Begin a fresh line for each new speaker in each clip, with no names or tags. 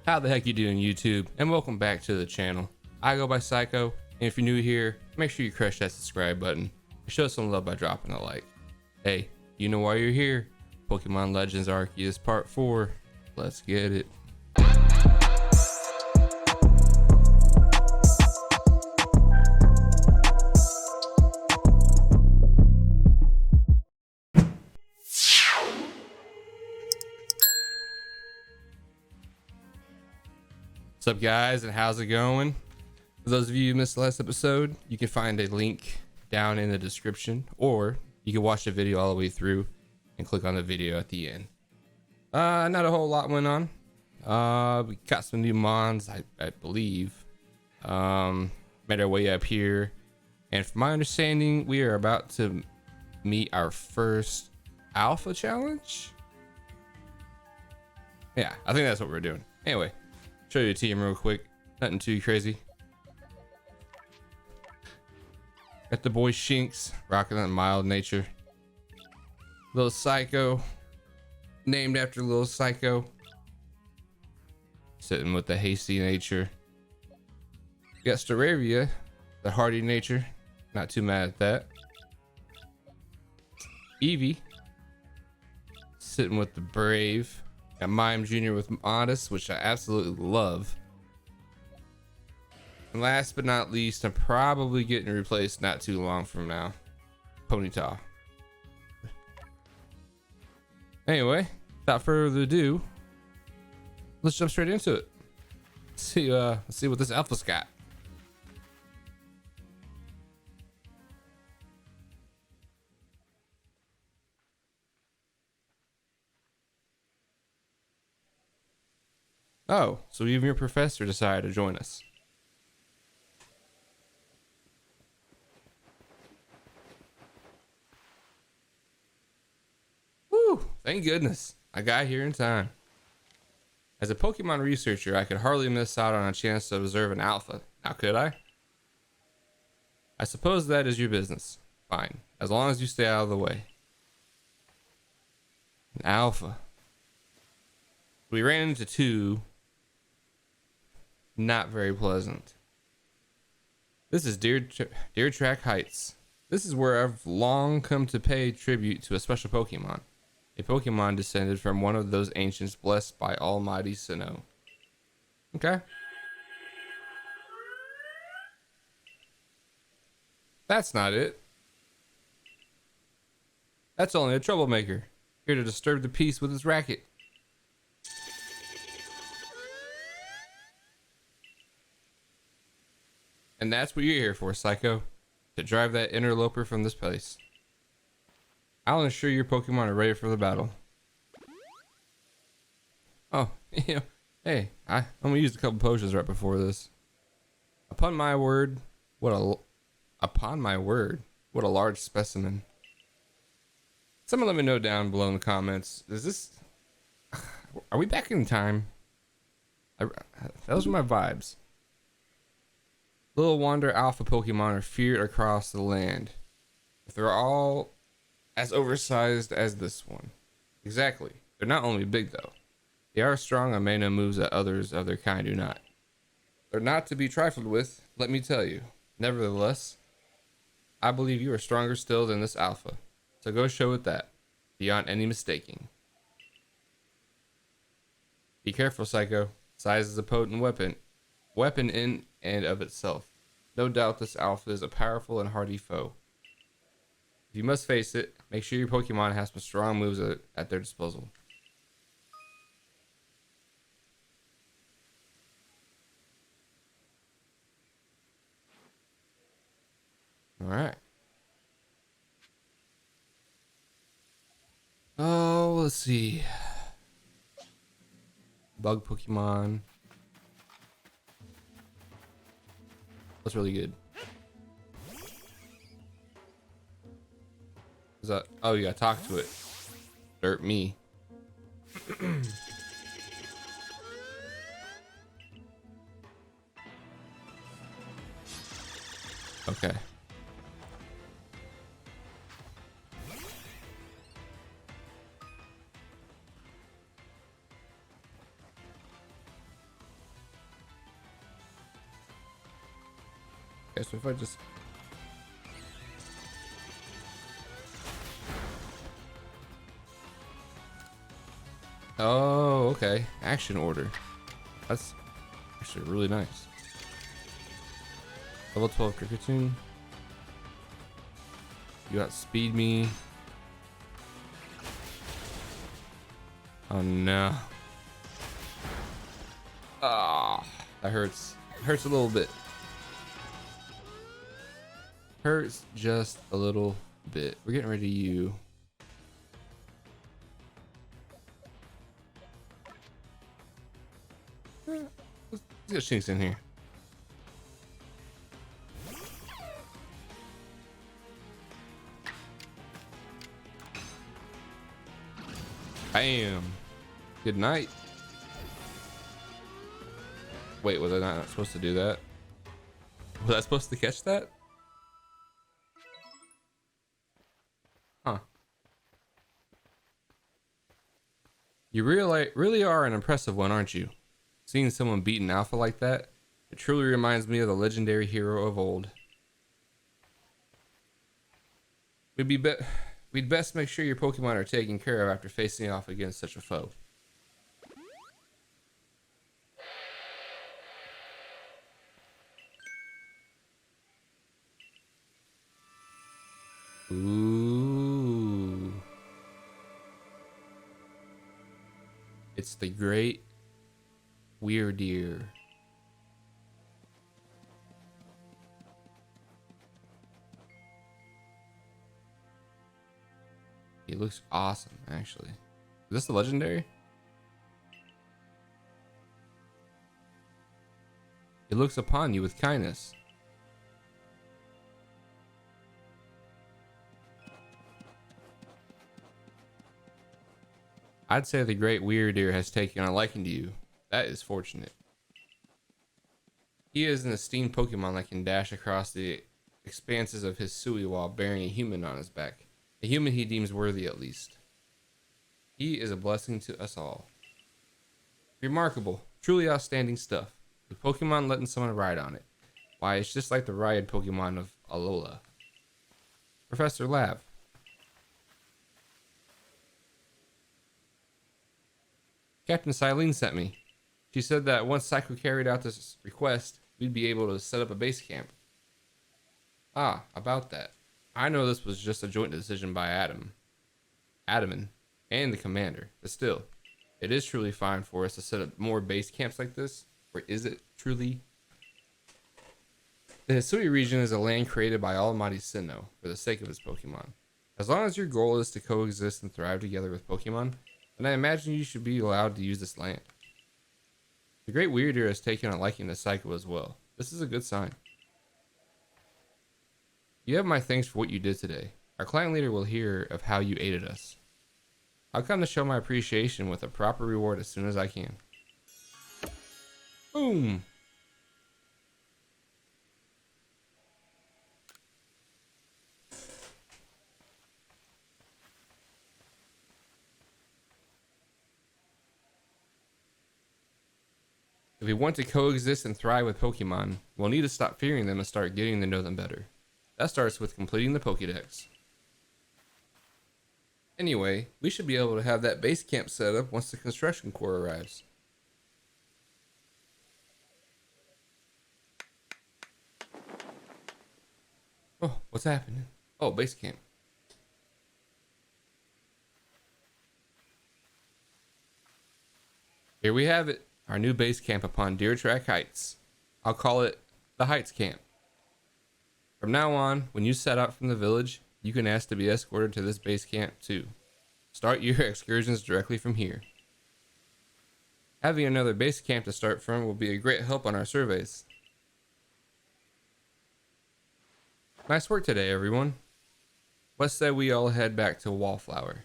How the heck you doing, YouTube? And welcome back to the channel. I go by Psycho, and if you're new here, make sure you crush that subscribe button and show some love by dropping a like. Hey, you know why you're here. Pokemon Legends Arceus Part 4. Let's get it. What's up, guys, and how's it going? For those of you who missed the last episode, you can find a link down in the description, or you can watch the video all the way through and click on the video at the end. Not a whole lot went on. We got some new mons, I believe. Made our way up here, and from my understanding, we are about to meet our first alpha challenge. Yeah, I think that's what we're doing. Anyway, show you a team real quick. Nothing too crazy. Got the boy Shinx, rocking that mild nature. Little Psycho, named after Little Psycho, sitting with the hasty nature. Got Staravia, the hardy nature. Not too mad at that. Eevee, sitting with the brave. Got Mime Jr. with Modest, which I absolutely love. And last but not least, I'm probably getting replaced not too long from now. Ponyta. Anyway, without further ado, let's jump straight into it. Let's see what this alpha's got. Oh, so even your professor decided to join us. Woo, thank goodness I got here in time. As a Pokemon researcher, I could hardly miss out on a chance to observe an alpha. Now, could I? I suppose that is your business. Fine, as long as you stay out of the way. An alpha. We ran into two. Not very pleasant. This is Deer Track Heights. This is where I've long come to pay tribute to a special Pokemon. A Pokemon descended from one of those ancients blessed by Almighty Sinnoh. Okay. That's not it. That's only a troublemaker, here to disturb the peace with his racket. And that's what you're here for, Psycho. To drive that interloper from this place. I'll ensure your Pokemon are ready for the battle. Oh, hey, I'm gonna use a couple potions right before this. Upon my word, what a large specimen. Someone let me know down below in the comments. Are we back in time? Those are my vibes. Little Wander Alpha Pokemon are feared across the land. If they're all as oversized as this one. Exactly. They're not only big though. They are strong and may know moves that others of their kind do not. They're not to be trifled with, let me tell you. Nevertheless, I believe you are stronger still than this Alpha. So go show it that, beyond any mistaking. Be careful, Psycho. Size is a potent weapon in and of itself. No doubt this Alpha is a powerful and hardy foe. If you must face it, make sure your Pokemon has some strong moves at their disposal. Alright. Oh, let's see. Bug Pokemon. That's really good. Is that? Oh, you gotta talk to it. Dirt me. Okay. Okay, so if I just... Oh, okay. Action order. That's actually really nice. Level 12 Cricketune. You got Speed Me. Oh no. Ah, that hurts. It hurts a little bit. Hurts just a little bit. We're getting rid of you. Let's get Shinx in here. Bam. Good night. Wait, was I not supposed to do that? Was I supposed to catch that? Huh. You really are an impressive one, aren't you? Seeing someone beat an alpha like that, it truly reminds me of the legendary hero of old. We'd best make sure your Pokemon are taken care of after facing off against such a foe. Ooh. It's the great Wyrdeer. He looks awesome, actually. Is this the legendary? He looks upon you with kindness. I'd say the great Wyrdeer has taken a liking to you. That is fortunate. He is an esteemed Pokemon that can dash across the expanses of his Sui while bearing a human on his back. A human he deems worthy, at least. He is a blessing to us all. Remarkable. Truly outstanding stuff. The Pokemon letting someone ride on it. Why, it's just like the ride Pokemon of Alola. Professor Lav. Captain Silene sent me. She said that once Psycho carried out this request, we'd be able to set up a base camp. Ah, about that. I know this was just a joint decision by Adaman, and the commander, but still, it is truly fine for us to set up more base camps like this. Or is it truly? The Hisui region is a land created by Almighty Sinnoh for the sake of his Pokemon. As long as your goal is to coexist and thrive together with Pokemon, then I imagine you should be allowed to use this land. The Great Wyrdeer has taken a liking to Psycho as well. This is a good sign. You have my thanks for what you did today. Our clan leader will hear of how you aided us. I'll come to show my appreciation with a proper reward as soon as I can. Boom! If we want to coexist and thrive with Pokemon, we'll need to stop fearing them and start getting to know them better. That starts with completing the Pokédex. Anyway, we should be able to have that base camp set up once the construction corps arrives. Oh, what's happening? Oh, base camp. Here we have it. Our new base camp upon Deer Track Heights. I'll call it the Heights Camp. From now on, when you set out from the village, you can ask to be escorted to this base camp too. Start your excursions directly from here. Having another base camp to start from will be a great help on our surveys. Nice work today, everyone. Let's say we all head back to Wallflower.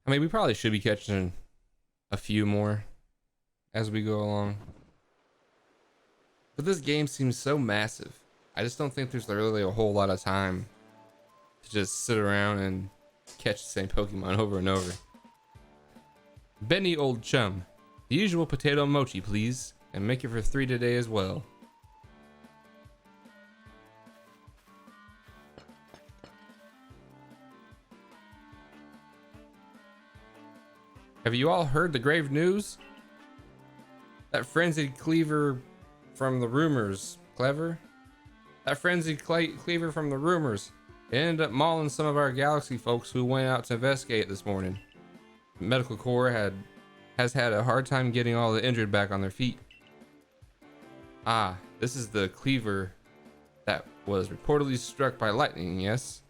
I mean, we probably should be catching a few more as we go along. But this game seems so massive. I just don't think there's really a whole lot of time to just sit around and catch the same Pokemon over and over. Benny, old chum. The usual potato mochi, please. And make it for 3 today as well. Have you all heard the grave news? That frenzied cleaver from the rumors. Clever? That frenzied cleaver from the rumors. It ended up mauling some of our galaxy folks who went out to investigate this morning. The medical corps has had a hard time getting all the injured back on their feet. Ah, this is the cleaver that was reportedly struck by lightning, yes?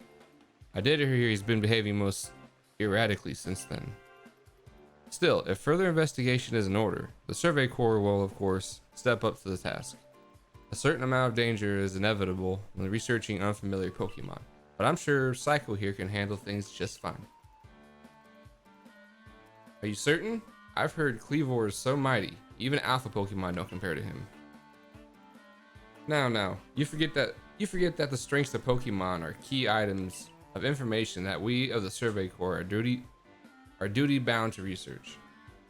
I did hear he's been behaving most erratically since then. Still, if further investigation is in order, the Survey Corps will, of course, step up to the task. A certain amount of danger is inevitable when researching unfamiliar Pokemon, but I'm sure Psycho here can handle things just fine. Are you certain? I've heard Cleavor is so mighty, even Alpha Pokemon don't compare to him. Now, you forget that the strengths of Pokemon are key items of information that we of the Survey Corps are duty bound to research.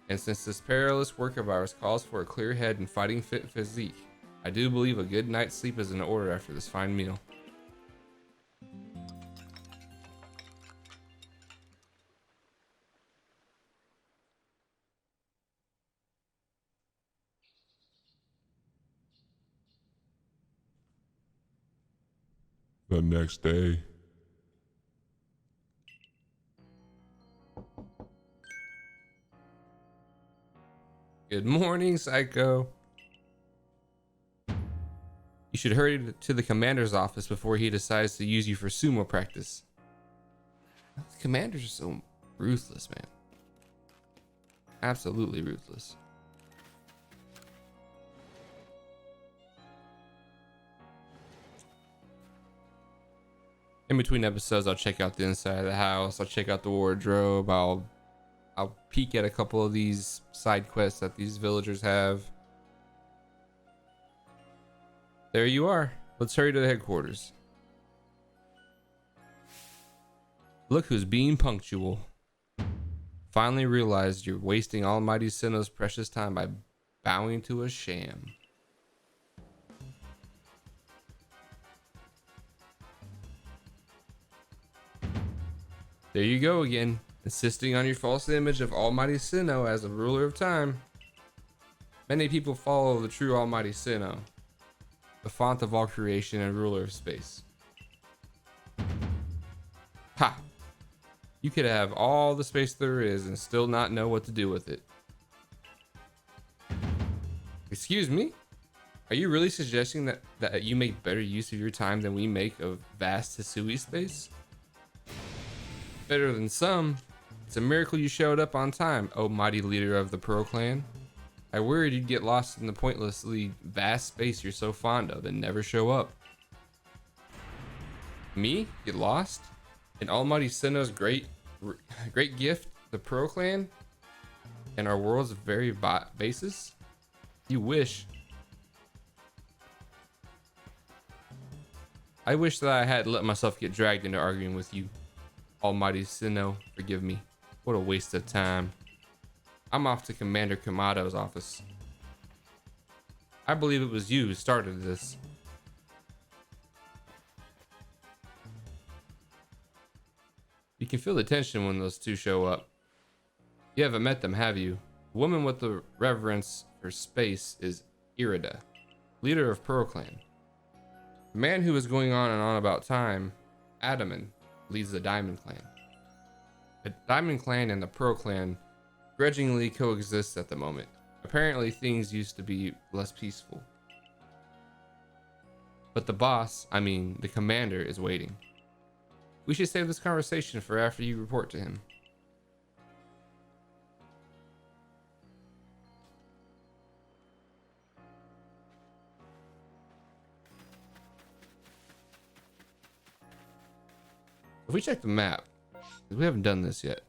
And since this perilous work of ours calls for a clear head and fighting fit physique, I do believe a good night's sleep is in order after this fine meal.
The next day.
Good morning, Psycho. You should hurry to the commander's office before he decides to use you for sumo practice. The commanders are so ruthless, man. Absolutely ruthless. In between episodes, I'll check out the inside of the house. I'll check out the wardrobe. I'll peek at a couple of these side quests that these villagers have. There you are. Let's hurry to the headquarters. Look who's being punctual. Finally realized you're wasting Almighty Sinnoh's precious time by bowing to a sham. There you go again, insisting on your false image of Almighty Sinnoh as a ruler of time. Many people follow the true Almighty Sinnoh, the font of all creation and ruler of space. Ha! You could have all the space there is and still not know what to do with it. Excuse me? Are you really suggesting that you make better use of your time than we make of vast Hisui space? Better than some. It's a miracle you showed up on time, oh mighty leader of the Pearl Clan. I worried you'd get lost in the pointlessly vast space you're so fond of and never show up. Me? Get lost? In Almighty Sinnoh's great gift, the Pearl Clan? And our world's very basis? You wish. I wish that I hadn't let myself get dragged into arguing with you. Almighty Sinnoh, forgive me. What a waste of time. I'm off to Commander Kamado's office. I believe it was you who started this. You can feel the tension when those two show up. You haven't met them, have you? The woman with the reverence for space is Irida, leader of Pearl Clan. The man who is going on and on about time, Adaman, leads the Diamond Clan. The Diamond Clan and the Pearl Clan grudgingly coexist at the moment. Apparently things used to be less peaceful. But the boss, the commander, is waiting. We should save this conversation for after you report to him. If we check the map, we haven't done this yet.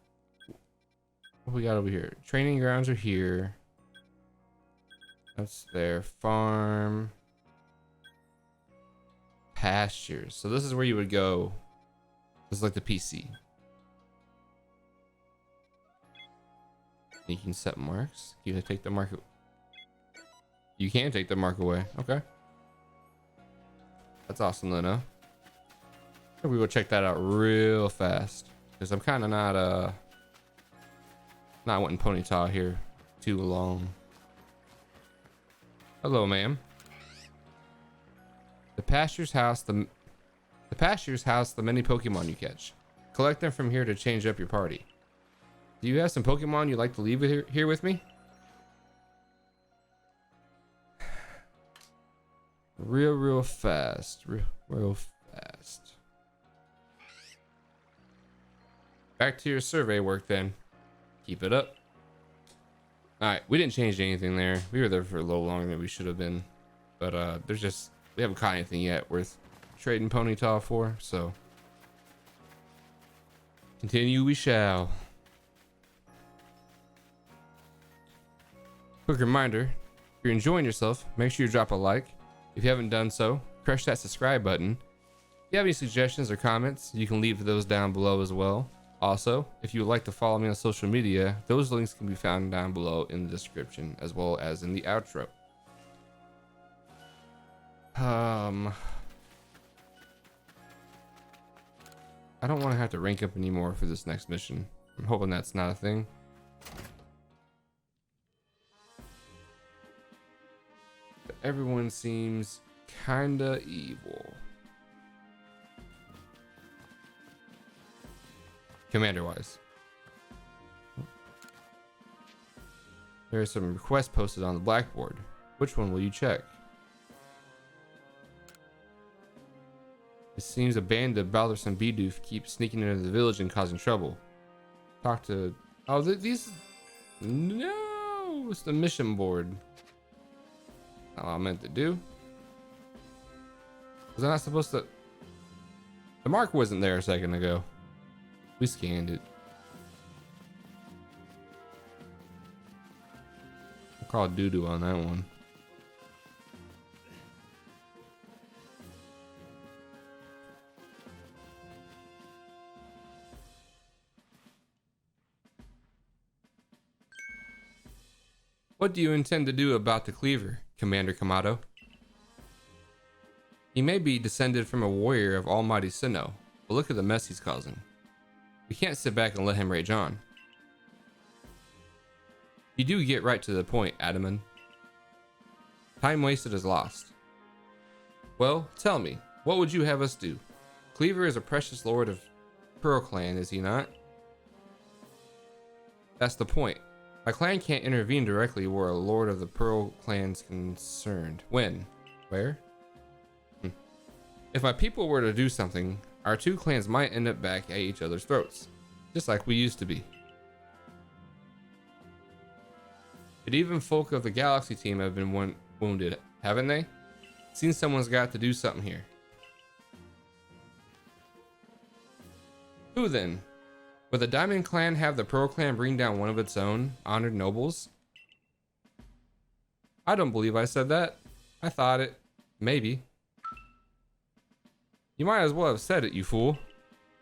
What we got over here? Training grounds are here. That's their farm. Pastures. So this is where you would go. This is like the PC. You can set marks. You can take the mark. You can take the mark away. Okay. That's awesome to know. We will check that out real fast. Because I'm kind of not wanting Ponyta here too long. Hello, ma'am. The pastures house the many Pokemon you catch. Collect them from here to change up your party. Do you have some Pokemon you'd like to leave here with me? Real fast. Real fast. Back to your survey work then. Keep it up. Alright, we didn't change anything there. We were there for a little longer than we should have been. But we haven't caught anything yet worth trading Ponyta for, so continue we shall. Quick reminder, if you're enjoying yourself, make sure you drop a like. If you haven't done so, crush that subscribe button. If you have any suggestions or comments, you can leave those down below as well. Also, if you would like to follow me on social media, those links can be found down below in the description as well as in the outro. I don't want to have to rank up anymore for this next mission. I'm hoping that's not a thing. But everyone seems kinda evil. Commander wise. There are some requests posted on the blackboard. Which one will you check? It seems a band of Balderson Bidoof keeps sneaking into the village and causing trouble. Talk to... Oh, these... No! It's the mission board. Not what I meant to do. Was I not supposed to... The mark wasn't there a second ago. We scanned it. I'll call doo-doo on that one. What do you intend to do about the Cleaver, Commander Kamado? He may be descended from a warrior of Almighty Sinnoh, but look at the mess he's causing. We can't sit back and let him rage on. You do get right to the point, Adaman. Time wasted is lost. Well, tell me, what would you have us do? Cleaver is a precious lord of Pearl Clan, is he not? That's the point. My clan can't intervene directly where a lord of the Pearl Clan's concerned. When? Where? If my people were to do something, our two clans might end up back at each other's throats, just like we used to be. But even folk of the Galaxy team have been wounded, haven't they? Seems someone's got to do something here. Who then? Would the Diamond Clan have the Pearl Clan bring down one of its own honored nobles? I don't believe I said that. I thought it. Maybe. You might as well have said it, you fool.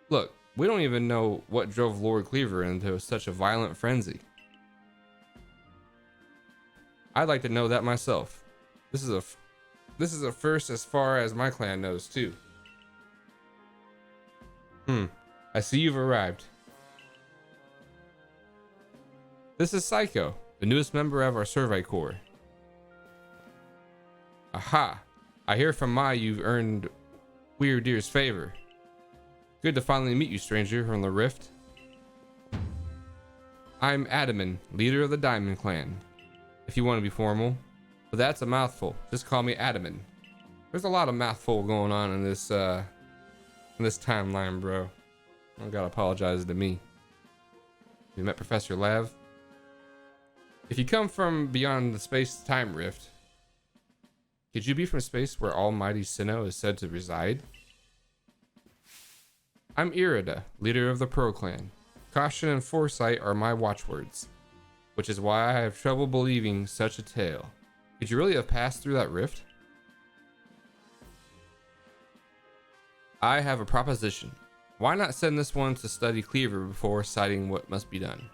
Look, we don't even know what drove Lord Cleaver into such a violent frenzy. I'd like to know that myself. This is a first as far as my clan knows too. I see you've arrived. This is Psycho, the newest member of our survey corps. Aha! I hear from Mai you've earned Wyrdeer's favor. Good to finally meet you, stranger from the Rift. I'm Adaman, leader of the Diamond Clan, if you want to be formal. But that's a mouthful. Just call me Adaman. There's a lot of mouthful going on in this timeline, bro. I gotta apologize to me. You met Professor Lav? If you come from beyond the space-time rift, could you be from space where Almighty Sinnoh is said to reside? I'm Irida, leader of the Pearl Clan. Caution and foresight are my watchwords, which is why I have trouble believing such a tale. Could you really have passed through that rift? I have a proposition. Why not send this one to study Cleaver before deciding what must be done?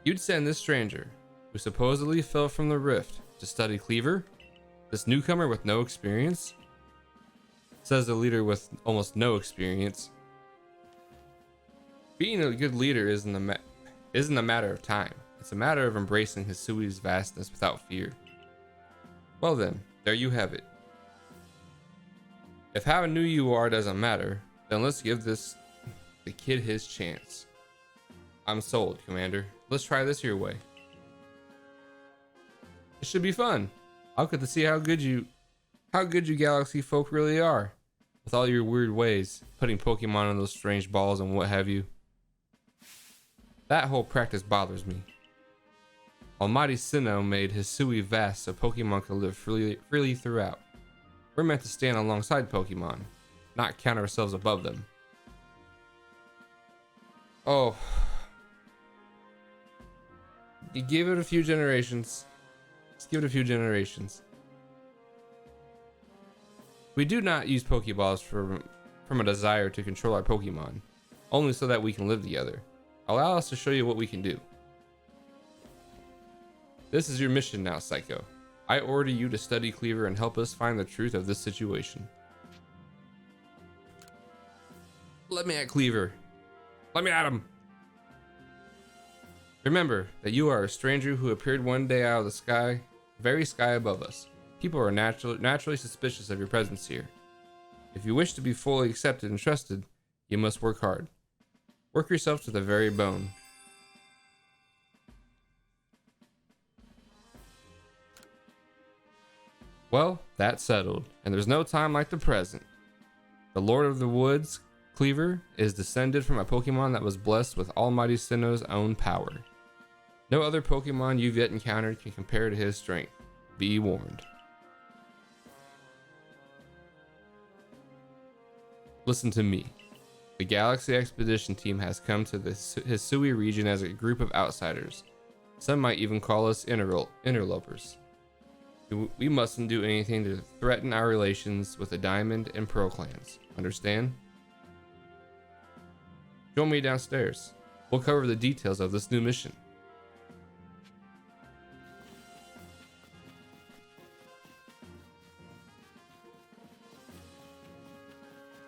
You'd send this stranger, who supposedly fell from the rift, to study Cleaver? This newcomer with no experience? Says the leader with almost no experience. Being a good leader isn't a matter of time. It's a matter of embracing Hisui's vastness without fear. Well then, there you have it. If how new you are doesn't matter, then let's give the kid his chance. I'm sold, Commander. Let's try this your way. It should be fun. I'll get to see how good you galaxy folk really are. With all your weird ways, putting Pokemon in those strange balls and what have you. That whole practice bothers me. Almighty Sinnoh made Hisui vast so Pokemon could live freely throughout. We're meant to stand alongside Pokemon, not count ourselves above them. Oh. You give it a few generations. Just give it a few generations. We do not use Pokeballs from a desire to control our Pokemon, only so that we can live together. Allow us to show you what we can do. This is your mission now, Psycho. I order you to study Cleaver and help us find the truth of this situation. Let me at Cleaver. Let me at him. Remember that you are a stranger who appeared one day out of the sky, very sky above us. People are naturally suspicious of your presence here. If you wish to be fully accepted and trusted, you must work hard. Work yourself to the very bone. Well, that's settled, and there's no time like the present. The Lord of the Woods, Cleaver, is descended from a Pokemon that was blessed with Almighty Sinnoh's own power. No other Pokemon you've yet encountered can compare to his strength. Be warned. Listen to me. The Galaxy Expedition team has come to the Hisui region as a group of outsiders. Some might even call us interlopers. We mustn't do anything to threaten our relations with the Diamond and Pearl clans. Understand? Join me downstairs. We'll cover the details of this new mission.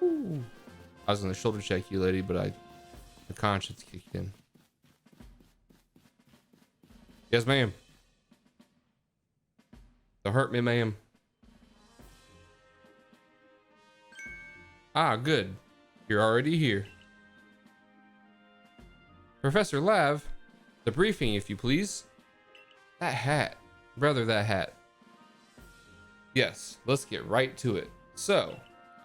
Ooh. I was gonna shoulder check you, lady, but the conscience kicked in. Yes, ma'am. Don't hurt me, ma'am. Ah, good. You're already here. Professor Lav, the briefing, if you please. That hat. Brother, that hat. Yes, let's get right to it. So,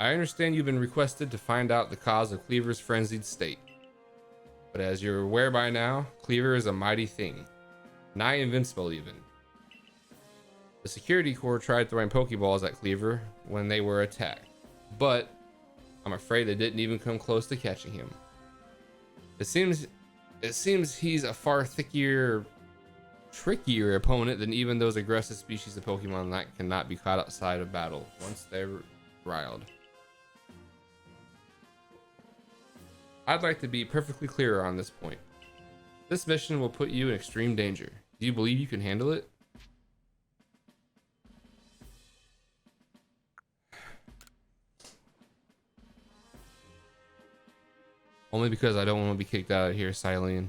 I understand you've been requested to find out the cause of Cleaver's frenzied state. But as you're aware by now, Cleaver is a mighty thing. Nigh invincible even. The security corps tried throwing Pokeballs at Cleaver when they were attacked, but I'm afraid they didn't even come close to catching him. It seems he's a far trickier opponent than even those aggressive species of Pokemon that cannot be caught outside of battle once they're riled. I'd like to be perfectly clear on this point. This mission will put you in extreme danger. Do you believe you can handle it? Only because I don't want to be kicked out of here, Silene.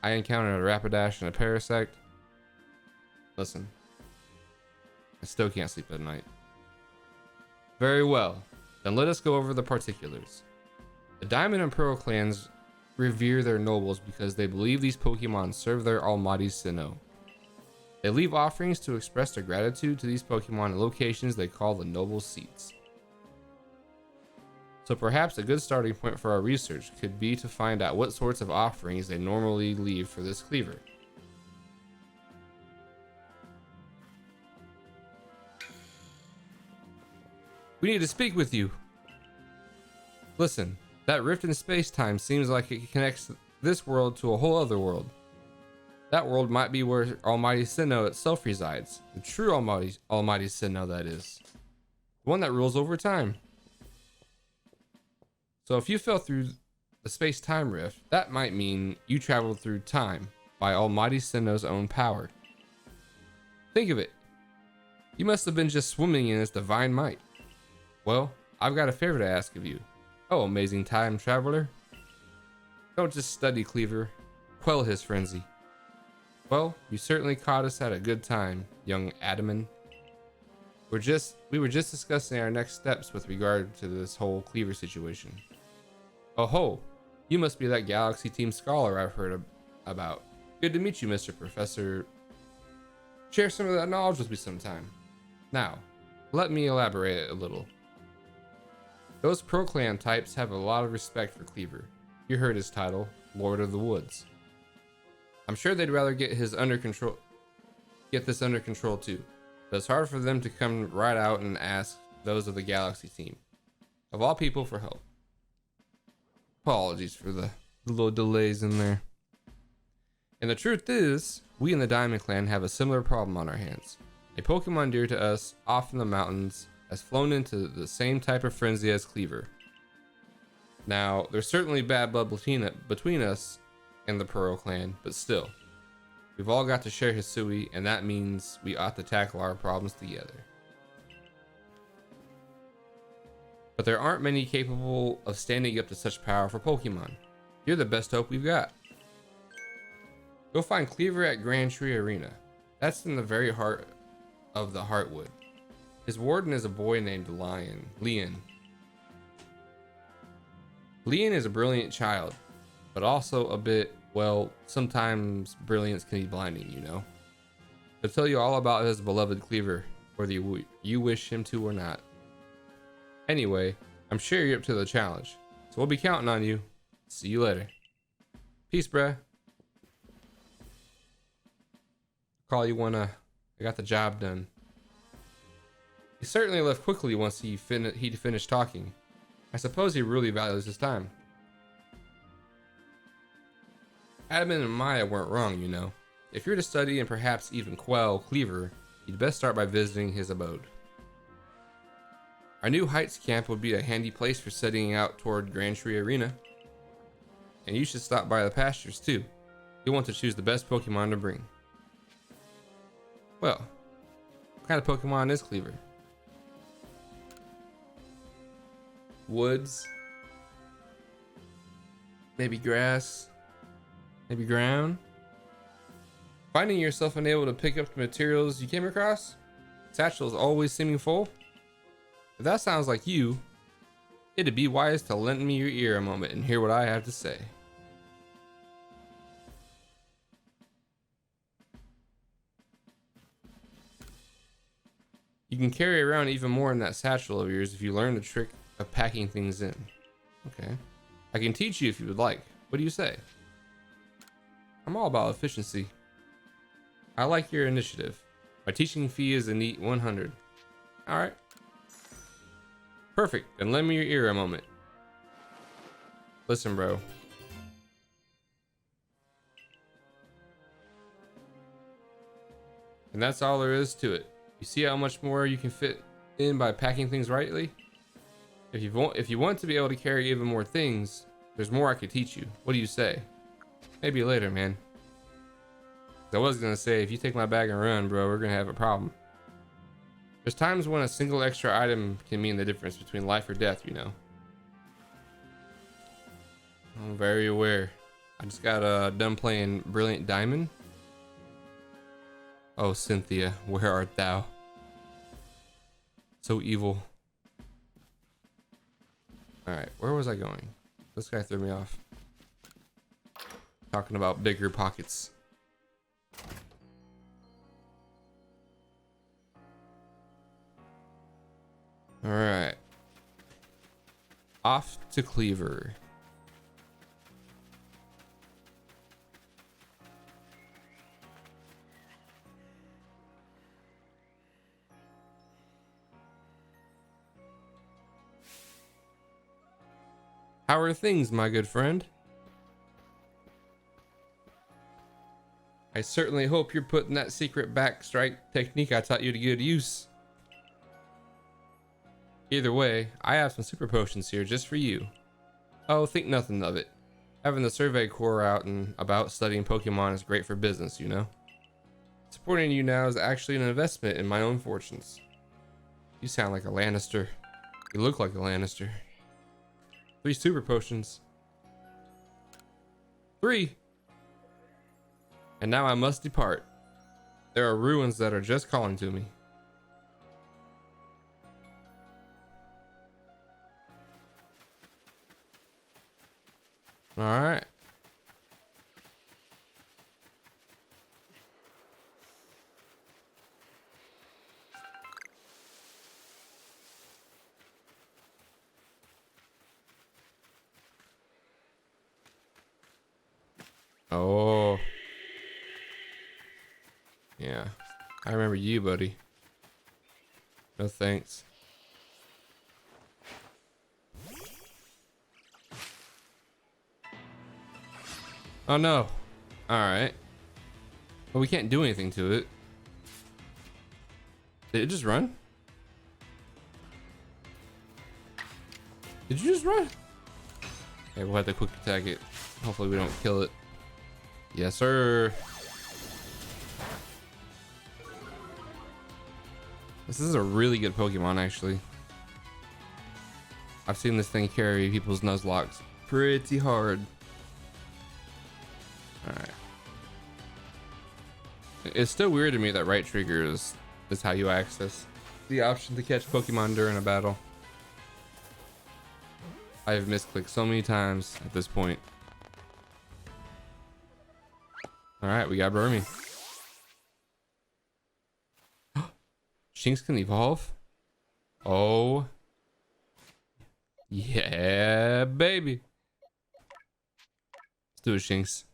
I encountered a Rapidash and a Parasect. Listen, I still can't sleep at night. Very well, then let us go over the particulars. The Diamond and Pearl clans revere their nobles because they believe these Pokemon serve their almighty Sinnoh. They leave offerings to express their gratitude to these Pokemon in locations they call the noble seats. So perhaps a good starting point for our research could be to find out what sorts of offerings they normally leave for this Cleaver. We need to speak with you. Listen, That rift in space-time seems like it connects this world to a whole other world. That world might be where Almighty Sinnoh itself resides. The true Almighty Sinnoh, that is. The one that rules over time. So if you fell through the space-time rift, that might mean you traveled through time by Almighty Sinnoh's own power. Think of it. You must have been just swimming in its divine might. Well, I've got a favor to ask of you. Oh, amazing time traveler. Don't just study Cleaver. Quell his frenzy. Well, you certainly caught us at a good time, young Adaman. We were just discussing our next steps with regard to this whole Cleaver situation. Oh ho, you must be that Galaxy Team scholar I've heard about. Good to meet you, Mr. Professor. Share some of that knowledge with me sometime. Now, let me elaborate a little. Those Pro-Clan types have a lot of respect for Cleaver. You heard his title, Lord of the Woods. I'm sure they'd rather get this under control too. But it's hard for them to come right out and ask those of the Galaxy Team, of all people, for help. Apologies for the little delays in there. And the truth is, we in the Diamond Clan have a similar problem on our hands. A Pokemon dear to us, off in the mountains, has flown into the same type of frenzy as Cleaver. Now, there's certainly bad blood between us and the Pearl Clan, but still, we've all got to share Hisui, and that means we ought to tackle our problems together. But there aren't many capable of standing up to such powerful Pokemon. You're the best hope we've got. Go find Cleaver at Grand Tree Arena. That's in the very heart of the Heartwood. His warden is a boy named Leon. Leon is a brilliant child, but also a bit, well, sometimes brilliance can be blinding, you know. He'll tell you all about his beloved Cleaver, whether you wish him to or not. Anyway, I'm sure you're up to the challenge, so we'll be counting on you. See you later. Peace, bruh. Call you when I got the job done. He certainly left quickly once he'd finished talking. I suppose he really values his time. Admin and Maya weren't wrong, you know. If you're to study and perhaps even quell Cleaver, you'd best start by visiting his abode. Our new Heights camp would be a handy place for setting out toward Grand Tree Arena. And you should stop by the pastures too. You'll want to choose the best Pokemon to bring. Well, what kind of Pokemon is Cleaver? Woods? Maybe grass? Maybe ground? Finding yourself unable to pick up the materials you came across? Satchels always seeming full? If that sounds like you, it'd be wise to lend me your ear a moment and hear what I have to say. You can carry around even more in that satchel of yours if you learn the trick of packing things in. Okay. I can teach you if you would like. What do you say? I'm all about efficiency. I like your initiative. My teaching fee is a neat 100. Alright. Perfect. Then lend me your ear a moment. Listen, bro. And that's all there is to it. You see how much more you can fit in by packing things rightly? If you want to be able to carry even more things, there's more I could teach you. What do you say? Maybe later, man. I was gonna say, if you take my bag and run, bro, we're gonna have a problem. There's times when a single extra item can mean the difference between life or death, you know. I'm very aware. I just got done playing Brilliant Diamond. Oh, Cynthia, where art thou? So evil. Alright, where was I going? This guy threw me off. Talking about bigger pockets. Alright. Off to Cleaver. How are things, my good friend? I certainly hope you're putting that secret backstrike technique I taught you to good use. Either way, I have some super potions here just for you. Oh, think nothing of it. Having the survey corps out and about studying Pokemon is great for business, you know? Supporting you now is actually an investment in my own fortunes. You sound like a Lannister. You look like a Lannister. 3 super potions. 3! And now I must depart. There are ruins that are just calling to me. Alright. Oh. Yeah. I remember you, buddy. No thanks. Oh no. Alright. Well, we can't do anything to it. Did it just run? Did you just run? Okay, we'll have to quick attack it. Hopefully we don't kill it. Yes, sir. This is a really good Pokemon, actually. I've seen this thing carry people's Nuzlocks pretty hard. Alright. It's still weird to me that right trigger is how you access the option to catch Pokemon during a battle. I have misclicked so many times at this point. Alright, we got Burmy. Shinx can evolve? Oh. Yeah, baby. Let's do it, Shinx.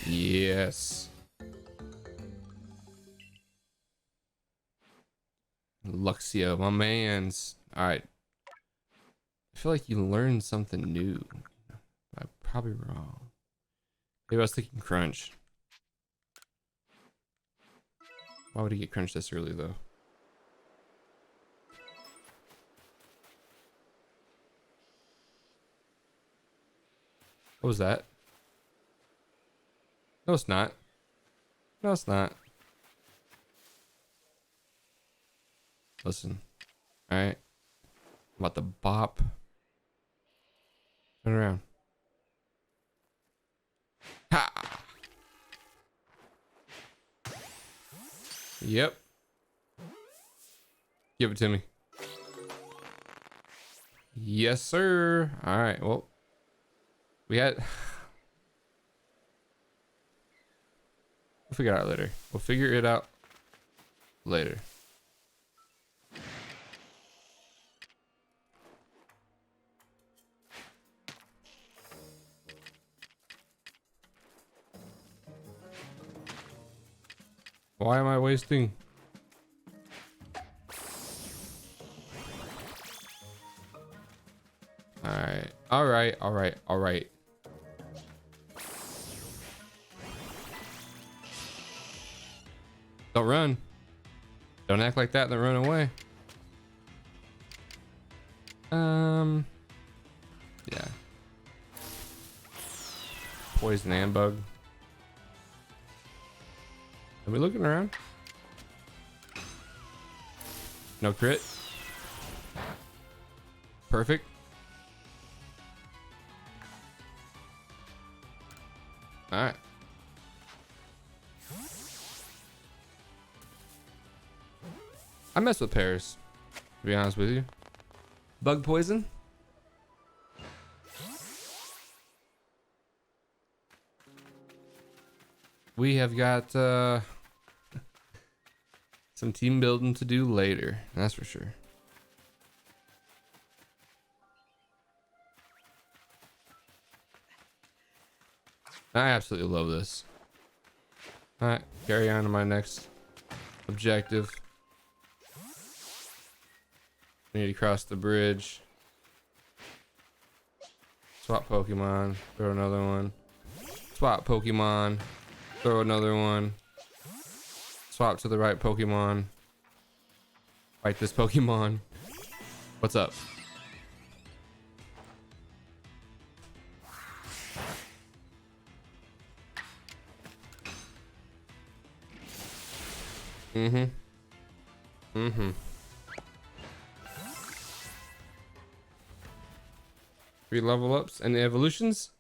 Yes. Luxio, my mans. Alright. I feel like you learned something new. I'm probably wrong. Maybe I was thinking Crunch. Why would he get Crunch this early, though? What was that? No, it's not. No, it's not. Listen. Alright. I'm about to bop. Turn around. Ha! Yep. Give it to me. Yes, sir. Alright, well. We had... We'll figure it out later. We'll figure it out later. Why am I wasting? Alright. Alright. Alright. Alright. Don't run. Don't act like that and then run away. Yeah. Poison and bug. Are we looking around? No crit. Perfect. All right. I mess with pears, to be honest with you. Bug poison? We have got some team building to do later, that's for sure. I absolutely love this. All right, carry on to my next objective. We need to cross the bridge. Swap Pokemon, throw another one. Swap Pokemon, throw another one. Swap to the right Pokemon. Fight this Pokemon. What's up? Mm-hmm. Mm-hmm. 3 level ups and the evolutions?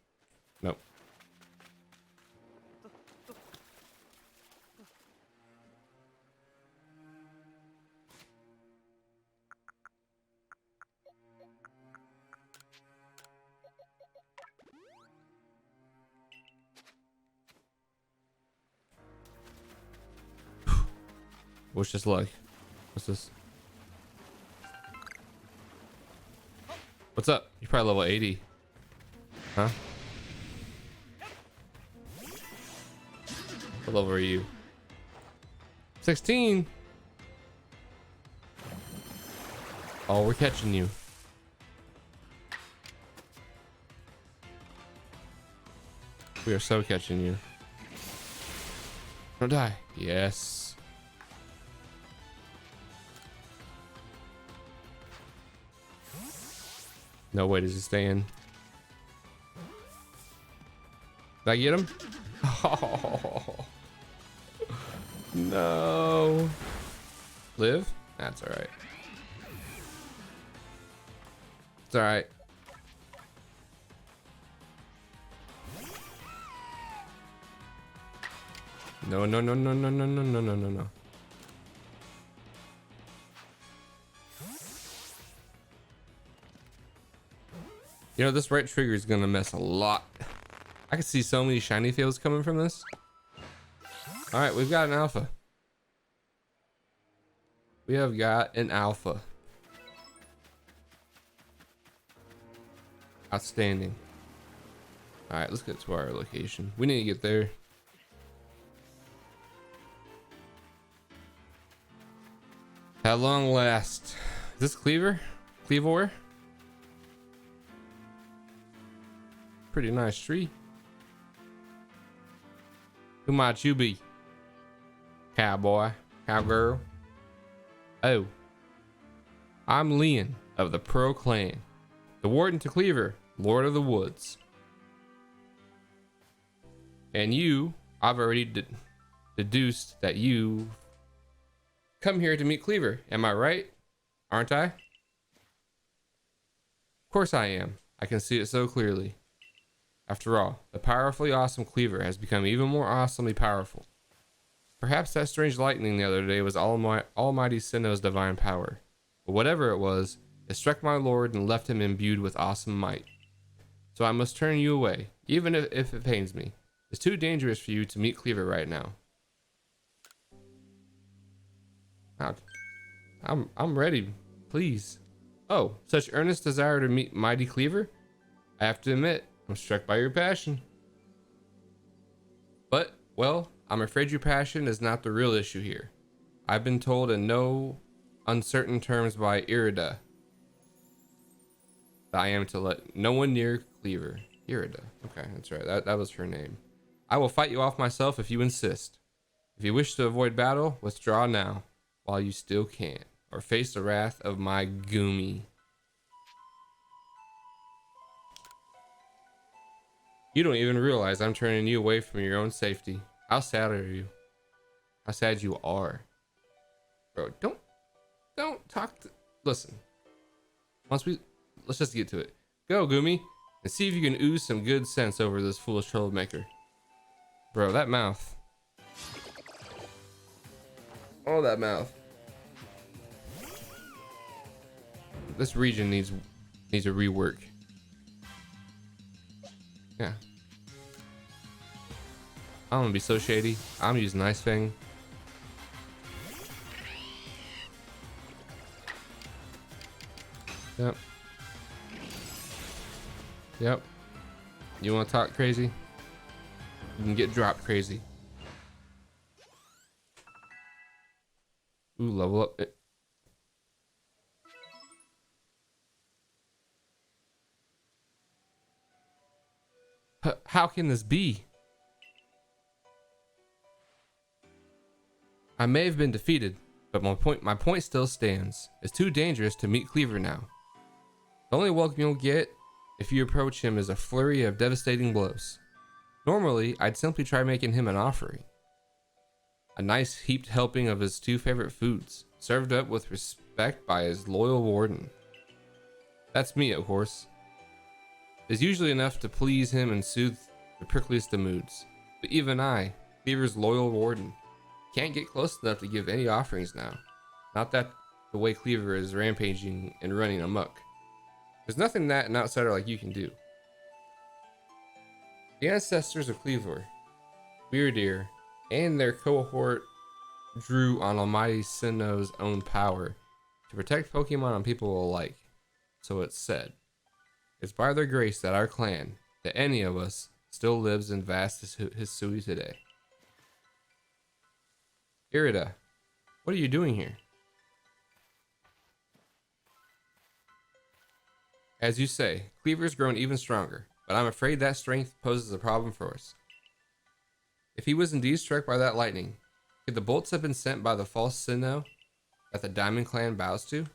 Nope. Wish us luck. What's this? What's up? You're probably level 80. Huh? What level are you? 16. Oh, we're catching you. We are so catching you. Don't die. Yes. No way does he stay in. Did I get him? Oh, no. Live? That's all right. It's all right. No, no, no, no, no, no, no, no, no, no, no. You know, this right trigger is gonna mess a lot. I can see so many shiny fails coming from this. All right, we've got an alpha. We have got an alpha. Outstanding. All right, let's get to our location. We need to get there. At long last. Is this Cleaver? Cleavor? Pretty nice tree. Who might you be? Cowboy? Cowgirl? Oh. I'm Leon of the Pro Clan. The Warden to Cleaver, Lord of the Woods. And you, I've already deduced that you come here to meet Cleaver. Am I right? Aren't I? Of course I am. I can see it so clearly. After all, the powerfully awesome Cleaver has become even more awesomely powerful. Perhaps that strange lightning the other day was Almighty Sinnoh's divine power. But whatever it was, it struck my lord and left him imbued with awesome might. So I must turn you away, even if it pains me. It's too dangerous for you to meet Cleaver right now. I'm ready, please. Oh, such earnest desire to meet mighty Cleaver? I have to admit, I'm struck by your passion. But, well, I'm afraid your passion is not the real issue here. I've been told in no uncertain terms by Wyrdeer that I am to let no one near Cleaver. Wyrdeer. Okay, that's right. That was her name. I will fight you off myself if you insist. If you wish to avoid battle, withdraw now, while you still can, or face the wrath of my Goomy. You don't even realize I'm turning you away from your own safety. How sad are you? How sad you are. Bro, don't talk to... Listen. Let's just get to it. Go, Goomy, and see if you can ooze some good sense over this foolish troublemaker. Bro, that mouth. Oh, that mouth. This region needs a rework. Yeah. I'm gonna be so shady. I'm using Ice Fang. Yep. Yep. You wanna talk crazy? You can get dropped crazy. Ooh, level up. How can this be? I may have been defeated, but my point still stands. It's too dangerous to meet Cleaver now. The only welcome you'll get if you approach him is a flurry of devastating blows. Normally, I'd simply try making him an offering. A nice heaped helping of his two favorite foods, served up with respect by his loyal warden. That's me, of course. It's usually enough to please him and soothe the prickliest of moods. But even I, Cleaver's loyal warden, can't get close enough to give any offerings now. Not that the way Cleaver is rampaging and running amok. There's nothing that an outsider like you can do. The ancestors of Cleaver, Wyrdeer, and their cohort drew on Almighty Sinnoh's own power to protect Pokemon and people alike. So it's said. It's by their grace that our clan, that any of us, still lives in vast Hisui today. Irida, what are you doing here? As you say, Cleaver's grown even stronger, but I'm afraid that strength poses a problem for us. If he was indeed struck by that lightning, could the bolts have been sent by the false Sinnoh that the Diamond Clan bows to?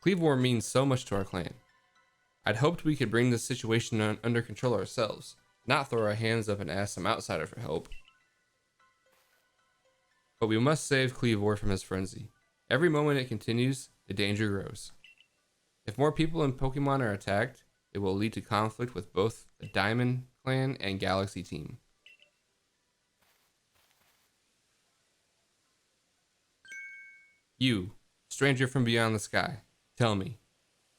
Cleavor means so much to our clan. I'd hoped we could bring this situation under control ourselves, not throw our hands up and ask some outsider for help. But we must save Cleavor from his frenzy. Every moment it continues, the danger grows. If more people and Pokemon are attacked, it will lead to conflict with both the Diamond Clan and Galaxy Team. You, stranger from beyond the sky, tell me,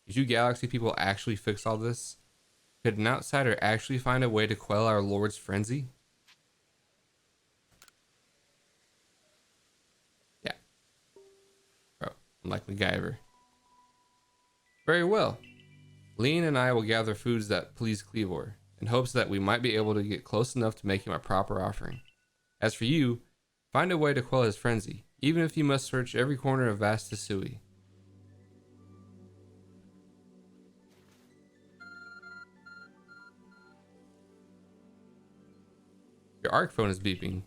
did you Galaxy people actually fix all this? Could an outsider actually find a way to quell our Lord's frenzy? Yeah. Bro, I'm like MacGyver. Very well. Lean and I will gather foods that please Cleavor, in hopes that we might be able to get close enough to make him a proper offering. As for you, find a way to quell his frenzy, even if you must search every corner of vast Hisui. Your arc phone is beeping.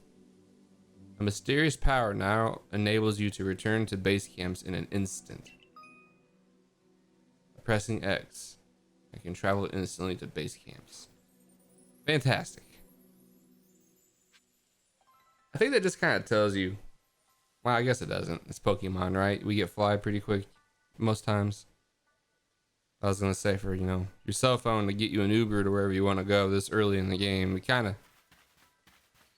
A mysterious power now enables you to return to base camps in an instant. Pressing X, I can travel instantly to base camps. Fantastic. I think that just kind of tells you. Well, I guess it doesn't. It's Pokemon, right? We get fly pretty quick most times. I was gonna say for your cell phone to get you an Uber to wherever you want to go this early in the game. It kind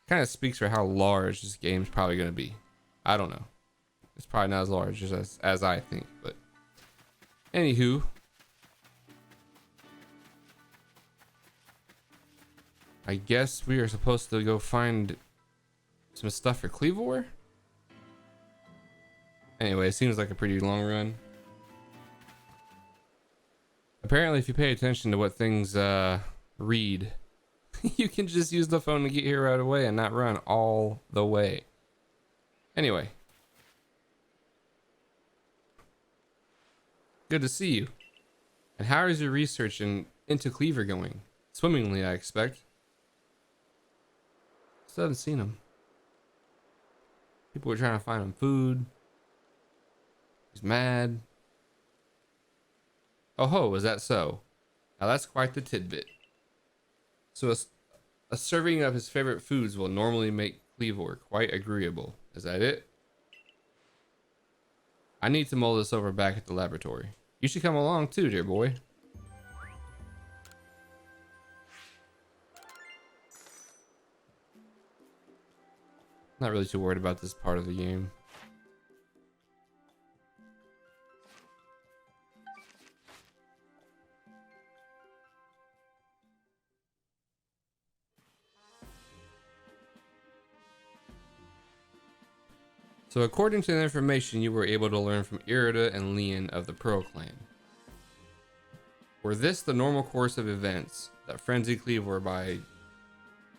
of speaks for how large this game's probably gonna be. I don't know. It's probably not as large as I think, but anywho. I guess we are supposed to go find some stuff for Cleavor. Anyway, it seems like a pretty long run. Apparently, if you pay attention to what things read, you can just use the phone to get here right away and not run all the way. Anyway. Good to see you. And how is your research into Cleavor going? Swimmingly, I expect. Still haven't seen him. People were trying to find him food. He's mad. Oh ho, is that so? Now that's quite the tidbit. So a serving of his favorite foods will normally make Cleavor quite agreeable. Is that it? I need to mull this over back at the laboratory. You should come along too, dear boy. Not really too worried about this part of the game. So according to the information you were able to learn from Irida and Leon of the Pearl Clan, Were this the normal course of events, that Frenzy Cleaver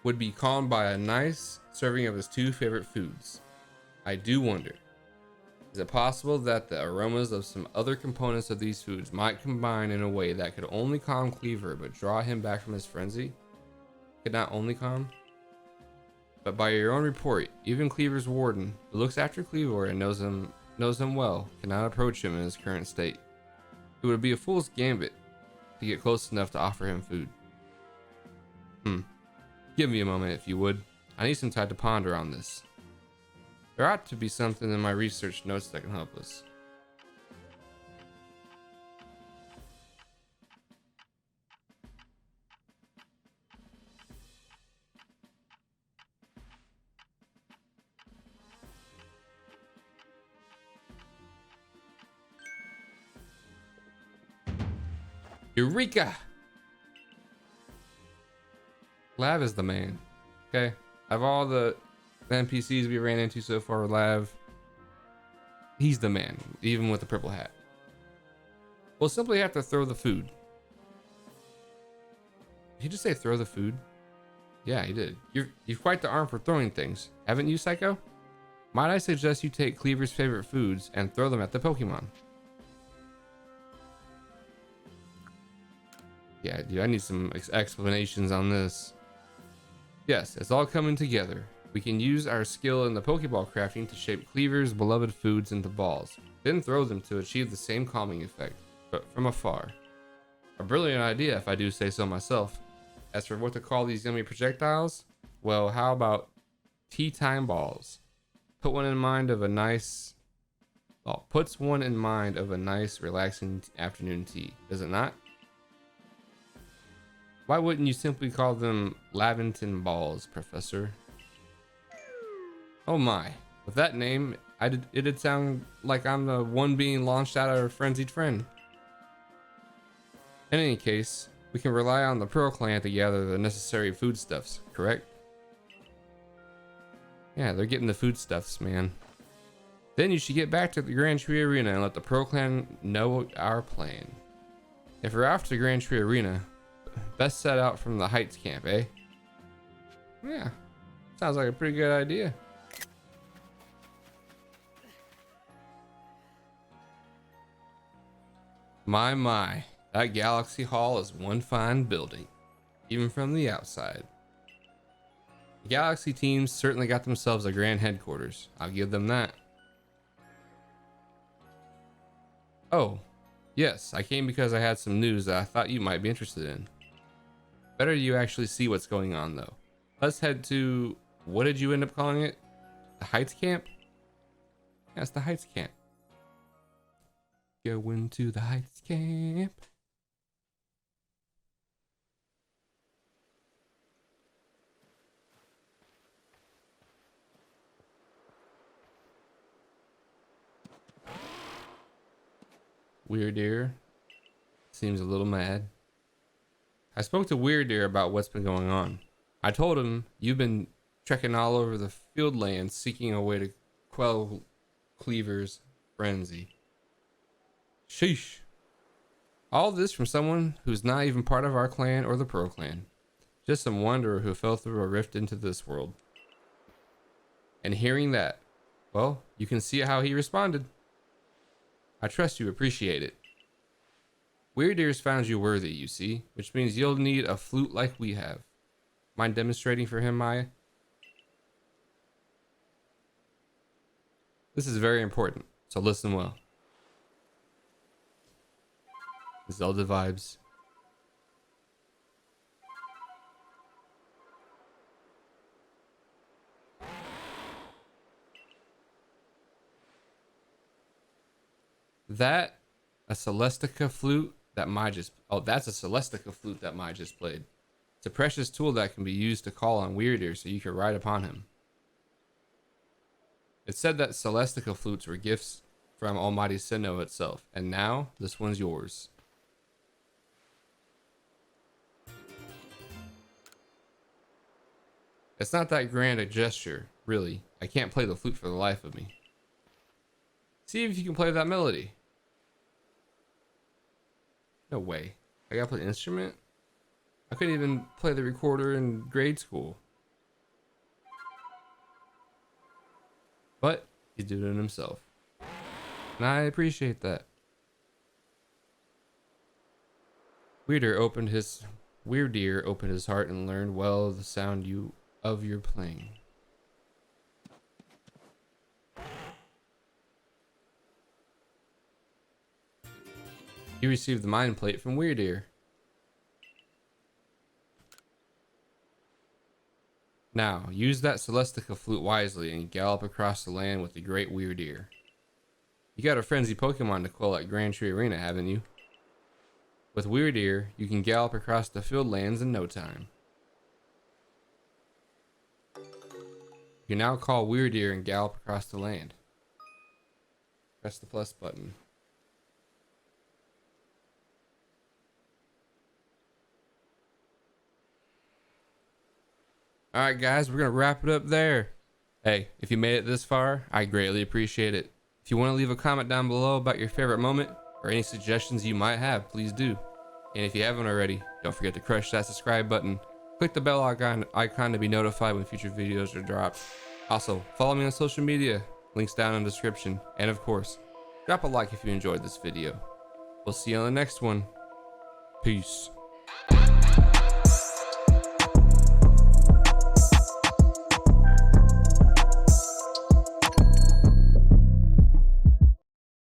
would be calmed by a nice serving of his two favorite foods. I do wonder, is it possible that the aromas of some other components of these foods might combine in a way that could only calm Cleaver but draw him back from his frenzy? Could not only calm? But by your own report, even Cleaver's warden, who looks after Cleaver and knows him well, cannot approach him in his current state. It would be a fool's gambit to get close enough to offer him food. Give me a moment if you would. I need some time to ponder on this. There ought to be something in my research notes that can help us. Eureka! Lav is the man. Okay. Of all the NPCs we ran into so far with Lav, he's the man, even with the purple hat. We'll simply have to throw the food. Did he just say throw the food? Yeah, he did. You've quite the arm for throwing things, haven't you, Psycho? Might I suggest you take Cleaver's favorite foods and throw them at the Pokemon? Yeah, dude, I need some explanations on this. Yes, it's all coming together. We can use our skill in the Pokeball crafting to shape Cleaver's beloved foods into balls, then throw them to achieve the same calming effect, but from afar. A brilliant idea, if I do say so myself. As for what to call these yummy projectiles, well, how about tea time balls? Puts one in mind of a nice, relaxing afternoon tea, does it not? Why wouldn't you simply call them Laventon balls, Professor? Oh my, with that name, it'd sound like I'm the one being launched out of a frenzied friend. In any case, we can rely on the Pearl Clan to gather the necessary foodstuffs, correct? Yeah, they're getting the foodstuffs, man. Then you should get back to the Grand Tree Arena and let the Pearl Clan know our plan. If we're off to the Grand Tree Arena, best set out from the Heights camp, eh? Yeah, sounds like a pretty good idea. My, that Galaxy Hall is one fine building, even from the outside. The Galaxy teams certainly got themselves a grand headquarters, I'll give them that. Oh, yes, I came because I had some news that I thought you might be interested in. Better you actually see what's going on, though. Let's head to, what did you end up calling it? The Heights camp? Yeah, it's the Heights camp. Going to the Heights camp. Wyrdeer seems a little mad. I spoke to Wyrdeer about what's been going on. I told him you've been trekking all over the field lands seeking a way to quell Cleaver's frenzy. Sheesh. All this from someone who's not even part of our clan or the Pearl Clan. Just some wanderer who fell through a rift into this world. And hearing that, well, you can see how he responded. I trust you appreciate it. Wyrdeer's found you worthy, you see, which means you'll need a flute like we have. Mind demonstrating for him, Maya? This is very important, so listen well. Zelda vibes. That a Celestica flute that Mai just that's a Celestica flute that Mai just played. It's a precious tool that can be used to call on Wyrdeer so you can ride upon him. It said that Celestica flutes were gifts from Almighty Sinnoh itself, and now this one's yours. It's not that grand a gesture, really. I can't play the flute for the life of me. See if you can play that melody. No way. I gotta play the instrument? I couldn't even play the recorder in grade school. But he's doing it himself. And I appreciate that. Wyrdeer opened his heart and learned well the sound of your playing. You received the mind plate from Wyrdeer. Now, use that Celestica flute wisely and gallop across the land with the great Wyrdeer. You got a frenzy Pokemon to quell at Grand Tree Arena, haven't you? With Wyrdeer, you can gallop across the filled lands in no time. You can now call Wyrdeer and gallop across the land. Press the plus button. Alright guys, we're going to wrap it up there. Hey, if you made it this far, I greatly appreciate it. If you want to leave a comment down below about your favorite moment, or any suggestions you might have, please do. And if you haven't already, don't forget to crush that subscribe button. Click the bell icon to be notified when future videos are dropped. Also, follow me on social media, links down in the description. And of course, drop a like if you enjoyed this video. We'll see you on the next one. Peace.